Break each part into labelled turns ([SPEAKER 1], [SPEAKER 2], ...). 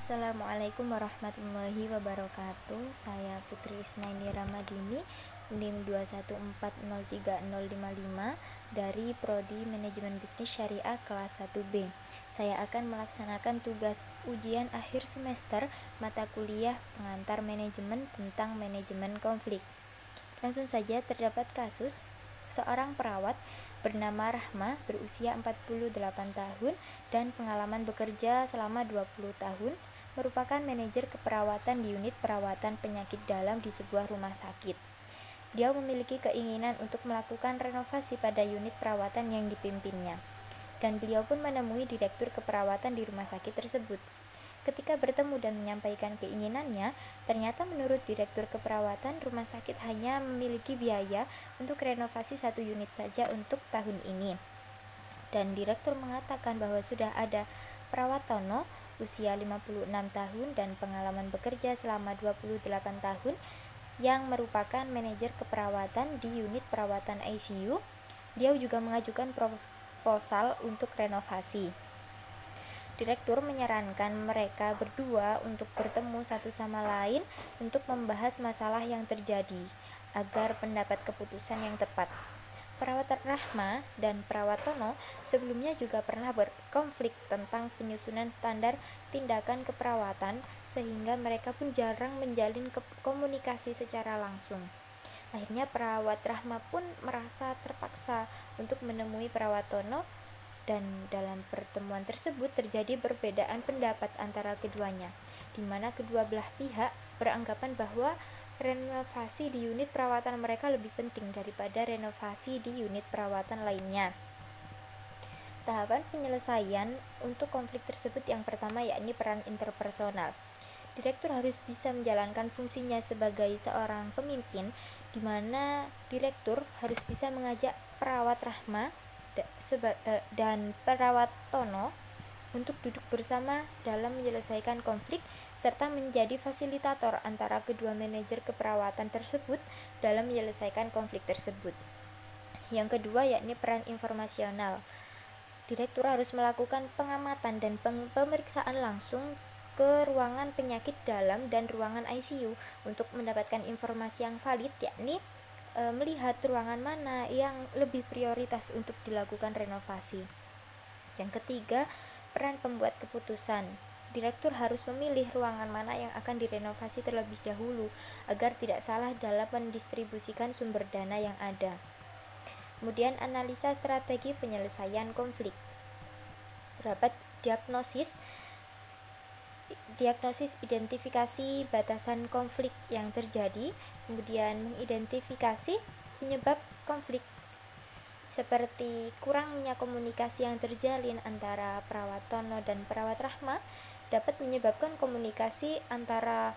[SPEAKER 1] Assalamualaikum warahmatullahi wabarakatuh. Saya Putri Isnaini Ramadini, NIM 214030055 dari Prodi Manajemen Bisnis Syariah kelas 1B. Saya akan melaksanakan tugas ujian akhir semester mata kuliah pengantar manajemen tentang manajemen konflik. Langsung saja, terdapat kasus seorang perawat bernama Rahma berusia 48 tahun dan pengalaman bekerja selama 20 tahun, merupakan manajer keperawatan di unit perawatan penyakit dalam di sebuah rumah sakit. Dia memiliki keinginan untuk melakukan renovasi pada unit perawatan yang dipimpinnya, dan beliau pun menemui direktur keperawatan di rumah sakit tersebut. Ketika bertemu dan menyampaikan keinginannya, ternyata menurut direktur keperawatan, rumah sakit hanya memiliki biaya untuk renovasi 1 unit saja untuk tahun ini. Dan direktur mengatakan bahwa sudah ada perawat Tono, usia 56 tahun dan pengalaman bekerja selama 28 tahun, yang merupakan manajer keperawatan di unit perawatan ICU. Dia juga mengajukan proposal untuk renovasi. Direktur menyarankan mereka berdua untuk bertemu satu sama lain untuk membahas masalah yang terjadi, agar mendapat keputusan yang tepat. Perawat Rahma dan perawat Tono sebelumnya juga pernah berkonflik tentang penyusunan standar tindakan keperawatan, sehingga mereka pun jarang menjalin komunikasi secara langsung. Akhirnya perawat Rahma pun merasa terpaksa untuk menemui perawat Tono, dan dalam pertemuan tersebut terjadi perbedaan pendapat antara keduanya, di mana kedua belah pihak beranggapan bahwa renovasi di unit perawatan mereka lebih penting daripada renovasi di unit perawatan lainnya. Tahapan penyelesaian untuk konflik tersebut yang pertama yakni peran interpersonal. Direktur harus bisa menjalankan fungsinya sebagai seorang pemimpin, di mana direktur harus bisa mengajak perawat Rahma dan perawat Tono untuk duduk bersama dalam menyelesaikan konflik, serta menjadi fasilitator antara kedua manajer keperawatan tersebut dalam menyelesaikan konflik tersebut. Yang kedua yakni peran informasional. Direktur harus melakukan pengamatan dan pemeriksaan langsung ke ruangan penyakit dalam dan ruangan ICU untuk mendapatkan informasi yang valid, yakni melihat ruangan mana yang lebih prioritas untuk dilakukan renovasi. Yang ketiga, peran pembuat keputusan. Direktur harus memilih ruangan mana yang akan direnovasi terlebih dahulu agar tidak salah dalam mendistribusikan sumber dana yang ada. Kemudian analisa strategi penyelesaian konflik. Terdapat diagnosis identifikasi batasan konflik yang terjadi, kemudian mengidentifikasi penyebab konflik seperti kurangnya komunikasi yang terjalin antara perawat Tono dan perawat Rahma dapat menyebabkan komunikasi antara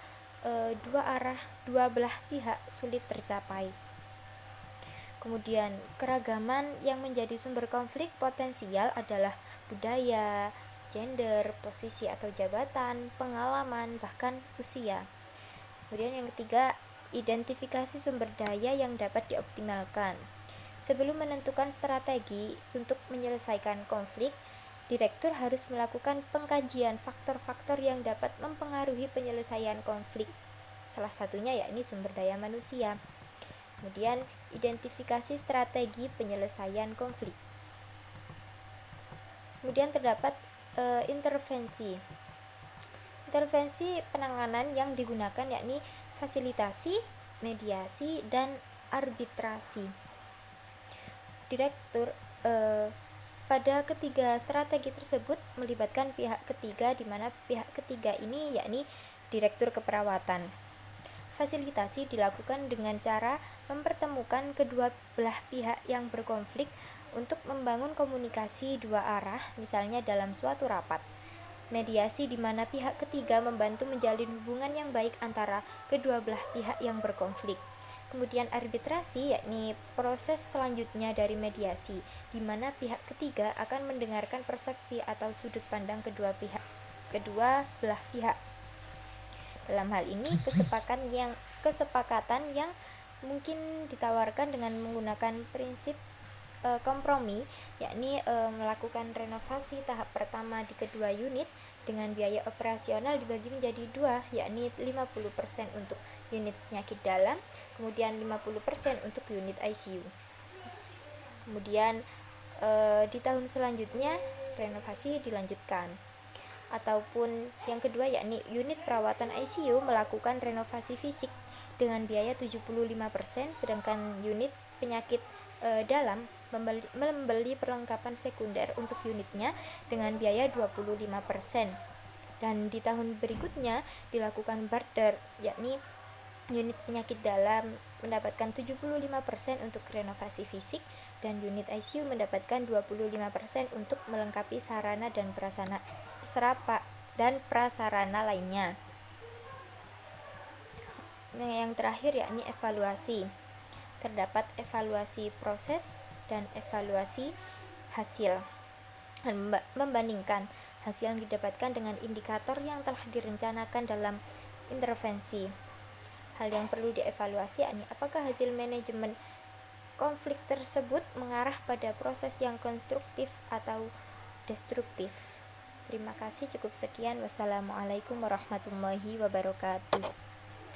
[SPEAKER 1] dua belah pihak sulit tercapai. Kemudian keragaman yang menjadi sumber konflik potensial adalah budaya, gender, posisi atau jabatan, pengalaman, bahkan usia. Kemudian yang ketiga, identifikasi sumber daya yang dapat dioptimalkan. Sebelum menentukan strategi untuk menyelesaikan konflik, direktur harus melakukan pengkajian faktor-faktor yang dapat mempengaruhi penyelesaian konflik. Salah satunya yakni sumber daya manusia. Kemudian identifikasi strategi penyelesaian konflik. Kemudian terdapat intervensi penanganan yang digunakan yakni fasilitasi, mediasi, dan arbitrasi. Direktur pada ketiga strategi tersebut melibatkan pihak ketiga, di mana pihak ketiga ini yakni direktur keperawatan. Fasilitasi dilakukan dengan cara mempertemukan kedua belah pihak yang berkonflik untuk membangun komunikasi dua arah, misalnya dalam suatu rapat. Mediasi di mana pihak ketiga membantu menjalin hubungan yang baik antara kedua belah pihak yang berkonflik. Kemudian arbitrasi yakni proses selanjutnya dari mediasi, di mana pihak ketiga akan mendengarkan persepsi atau sudut pandang kedua belah pihak. Dalam hal ini kesepakatan yang mungkin ditawarkan dengan menggunakan prinsip kompromi, yakni melakukan renovasi tahap pertama di kedua unit dengan biaya operasional dibagi menjadi dua, yakni 50% untuk unit penyakit dalam, kemudian 50% untuk unit ICU. Kemudian di tahun selanjutnya renovasi dilanjutkan. Ataupun yang kedua yakni unit perawatan ICU melakukan renovasi fisik dengan biaya 75%, sedangkan unit penyakit dalam membeli perlengkapan sekunder untuk unitnya dengan biaya 25%. Dan di tahun berikutnya dilakukan barter, yakni unit penyakit dalam mendapatkan 75% untuk renovasi fisik dan unit ICU mendapatkan 25% untuk melengkapi sarana dan prasarana lainnya. Nah, yang terakhir yakni evaluasi. Terdapat evaluasi proses dan evaluasi hasil. Membandingkan hasil yang didapatkan dengan indikator yang telah direncanakan dalam intervensi. Hal yang perlu dievaluasi yakni apakah hasil manajemen konflik tersebut mengarah pada proses yang konstruktif atau destruktif. Terima kasih, cukup sekian. Wassalamualaikum warahmatullahi wabarakatuh.